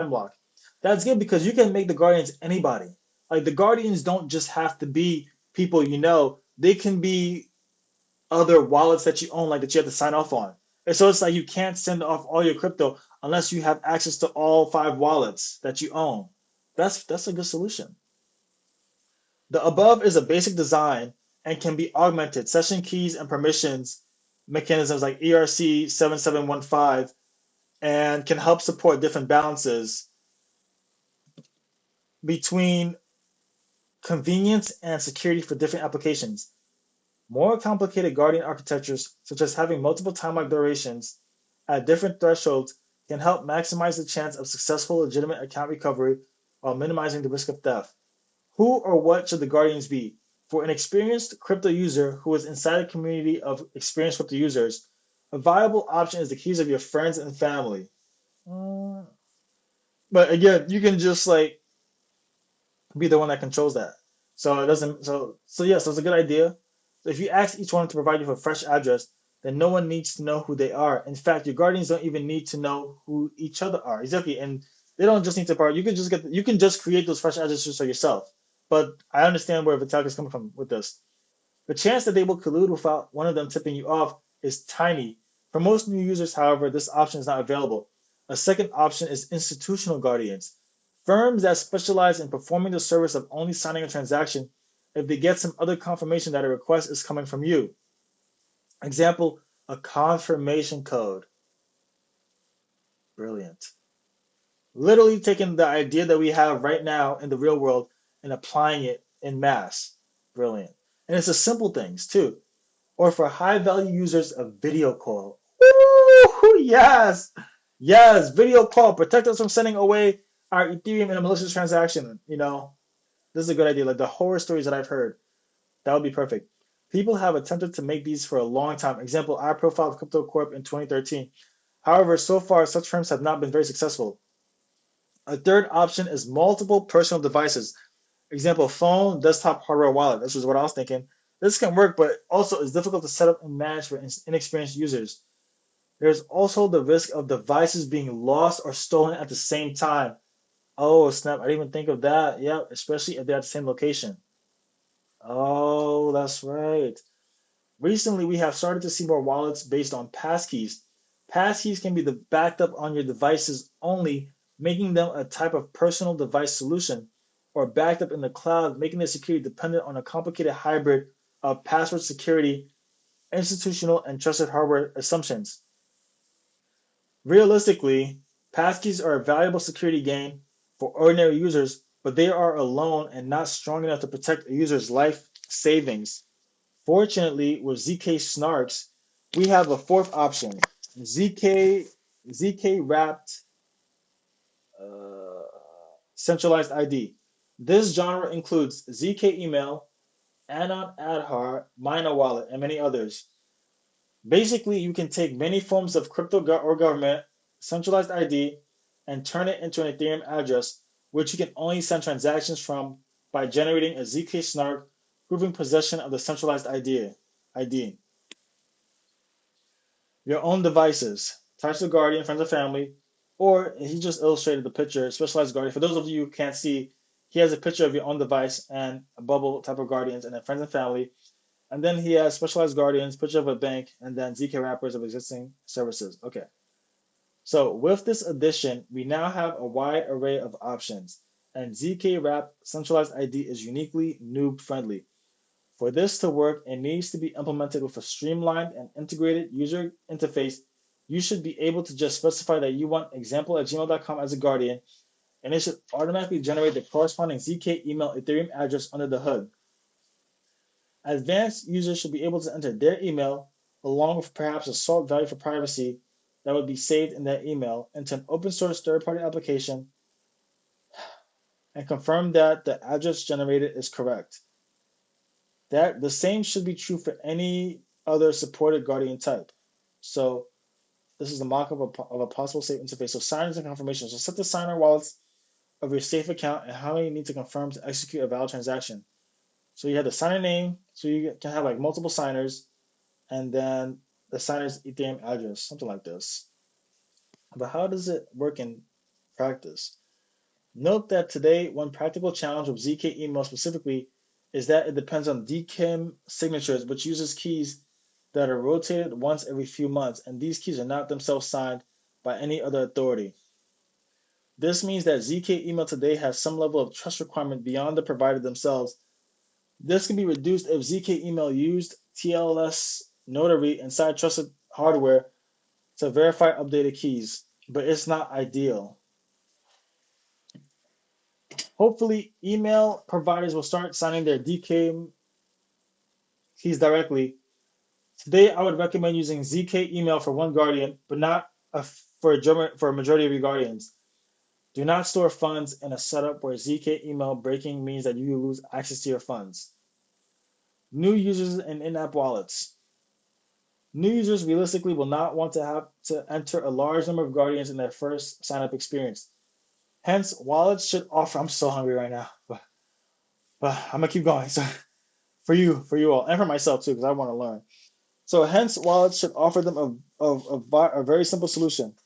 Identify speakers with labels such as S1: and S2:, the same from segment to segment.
S1: block. That's good because you can make the guardians anybody. Like the guardians don't just have to be people you know. They can be other wallets that you own, like that you have to sign off on. And so it's like you can't send off all your crypto unless you have access to all 5 wallets that you own. That's a good solution. The above is a basic design and can be augmented. Session keys and permissions mechanisms like ERC 7715 and can help support different balances between convenience and security for different applications. More complicated Guardian architectures, such as having multiple time-lock durations at different thresholds, can help maximize the chance of successful legitimate account recovery while minimizing the risk of theft. Who or what should the Guardians be? For an experienced crypto user who is inside a community of experienced crypto users, a viable option is the keys of your friends and family. Uh, but again, you can just like be the one that controls that. So it doesn't. So yes, it's a good idea. So if you ask each one to provide you with a fresh address, then no one needs to know who they are. In fact, your guardians don't even need to know who each other are. Exactly, and they don't just need to provide. You can just create those fresh addresses for yourself. But I understand where Vitalik is coming from with this. The chance that they will collude without one of them tipping you off is tiny. For most new users, however, this option is not available. A second option is institutional guardians. Firms that specialize in performing the service of only signing a transaction if they get some other confirmation that a request is coming from you. Example, a confirmation code. Brilliant. Literally taking the idea that we have right now in the real world and applying it in mass. Brilliant. And it's the simple things too. Or for high value users, a video call. Ooh, yes, yes, video call. Protect us from sending away our Ethereum in a malicious transaction. This is a good idea. Like the horror stories that I've heard, that would be perfect. People have attempted to make these for a long time. Example, I profiled Crypto Corp in 2013. However, so far, such firms have not been very successful. A third option is multiple personal devices. Example, phone, desktop, hardware, wallet. This is what I was thinking. This can work, but also is difficult to set up and manage for inexperienced users. There's also the risk of devices being lost or stolen at the same time. Oh, snap. I didn't even think of that. Yep, especially if they're at the same location. Oh, that's right. Recently, we have started to see more wallets based on passkeys. Passkeys can be backed up on your devices only, making them a type of personal device solution, or backed up in the cloud, making the security dependent on a complicated hybrid of password security, institutional, and trusted hardware assumptions. Realistically, passkeys are a valuable security gain for ordinary users, but they are alone and not strong enough to protect a user's life savings. Fortunately, with ZK Snarks, we have a fourth option, ZK wrapped uh, centralized ID. This genre includes ZK email, Anon Adhar, Mina Wallet, and many others. Basically, you can take many forms of crypto or government centralized ID and turn it into an Ethereum address, which you can only send transactions from by generating a ZK snark proving possession of the centralized ID. Your own devices, types of guardian, friends or family, or he just illustrated the picture, specialized guardian. For those of you who can't see, he has a picture of your own device and a bubble type of guardians, and then friends and family. And then he has specialized guardians, picture of a bank, and then ZK wrappers of existing services. Okay. So with this addition, we now have a wide array of options, and ZK Wrap centralized ID is uniquely noob friendly. For this to work, it needs to be implemented with a streamlined and integrated user interface. You should be able to just specify that you want example@gmail.com as a guardian, and it should automatically generate the corresponding ZK email Ethereum address under the hood. Advanced users should be able to enter their email, along with perhaps a salt value for privacy that would be saved in that email, into an open source third party application and confirm that the address generated is correct. That the same should be true for any other supported Guardian type. So this is the mock-up of a possible safe interface. So signers and confirmations. So set the signer wallets of your safe account and how many you need to confirm to execute a valid transaction. So you have the signer name, so you can have like multiple signers, and then the signer's Ethereum address, something like this. But how does it work in practice. Note that today, one practical challenge with ZK email specifically is that it depends on DKIM signatures, which uses keys that are rotated once every few months, and these keys are not themselves signed by any other authority. This means that ZK email today has some level of trust requirement beyond the provider themselves. This can be reduced if ZK email used TLS notary inside trusted hardware to verify updated keys, but it's not ideal. Hopefully, email providers will start signing their DK keys directly. Today, I would recommend using ZK email for one guardian, but not for a majority of your guardians. Do not store funds in a setup where ZK email breaking means that you lose access to your funds. New users and in-app wallets. New users realistically will not want to have to enter a large number of guardians in their first sign-up experience. Hence, wallets should offer. I'm so hungry right now, but I'm gonna keep going. So for you all, and for myself too, because I want to learn. So hence, wallets should offer them a very simple solution.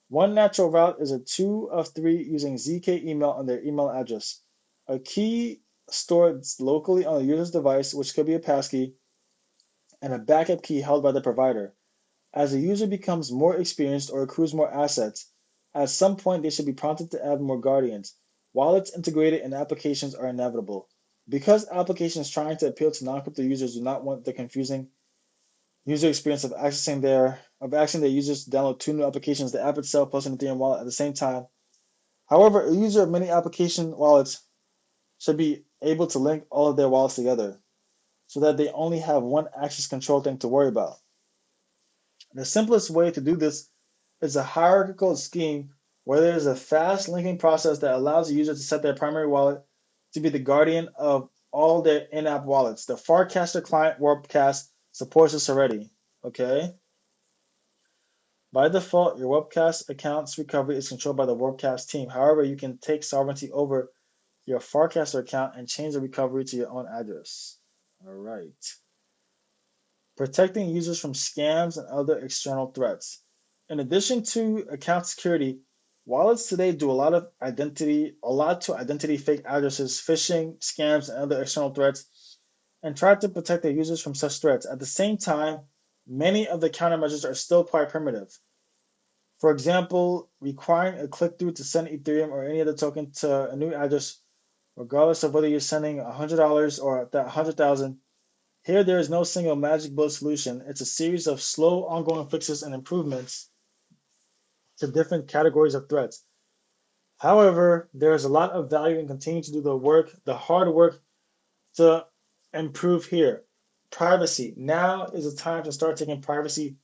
S1: One natural route is a 2 of 3 using ZK email on their email address. A key stored locally on the user's device, which could be a passkey, and a backup key held by the provider. As a user becomes more experienced or accrues more assets, at some point they should be prompted to add more guardians. Wallets integrated in applications are inevitable. Because applications trying to appeal to non-crypto users do not want the confusing user experience of asking their users to download two new applications, the app itself plus an Ethereum wallet at the same time. However, a user of many application wallets should be able to link all of their wallets together so that they only have one access control thing to worry about. The simplest way to do this is a hierarchical scheme where there is a fast linking process that allows the user to set their primary wallet to be the guardian of all their in-app wallets. The Farcaster client Warpcast supports this already. Okay. By default, your Warpcast account's recovery is controlled by the Warpcast team. However, you can take sovereignty over your Farcaster account and change the recovery to your own address. All right. Protecting users from scams and other external threats. In addition to account security, wallets today do a lot to identity fake addresses, phishing, scams, and other external threats, and try to protect their users from such threats. At the same time, many of the countermeasures are still quite primitive. For example, requiring a click-through to send Ethereum or any other token to a new address, regardless of whether you're sending $100 or that 100,000. Here, there is no single magic bullet solution. It's a series of slow, ongoing fixes and improvements to different categories of threats. However, there is a lot of value in continuing to do the hard work to improve here. Privacy. Now is the time to start taking privacy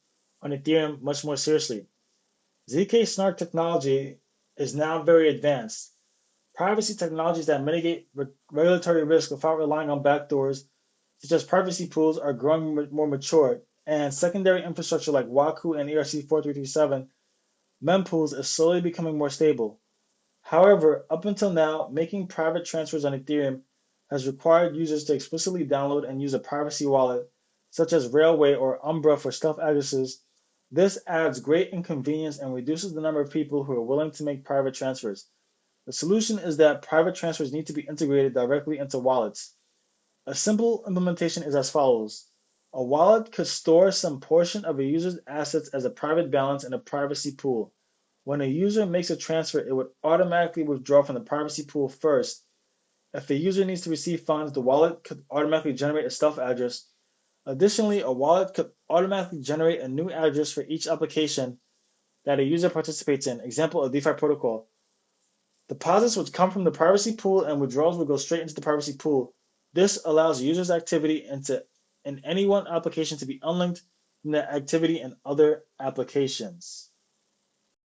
S1: on Ethereum much more seriously. ZK Snark technology is now very advanced. Privacy technologies that mitigate regulatory risk without relying on backdoors, such as privacy pools, are growing more mature, and secondary infrastructure like Waku and ERC-4337 mempools is slowly becoming more stable. However, up until now, making private transfers on Ethereum has required users to explicitly download and use a privacy wallet, such as Railway or Umbra for stealth addresses. This adds great inconvenience and reduces the number of people who are willing to make private transfers. The solution is that private transfers need to be integrated directly into wallets. A simple implementation is as follows. A wallet could store some portion of a user's assets as a private balance in a privacy pool. When a user makes a transfer, it would automatically withdraw from the privacy pool first. If the user needs to receive funds, the wallet could automatically generate a stealth address. Additionally, a wallet could automatically generate a new address for each application that a user participates in. Example, a DeFi protocol. Deposits would come from the privacy pool and withdrawals would go straight into the privacy pool. This allows users' activity in any one application to be unlinked from the activity in other applications.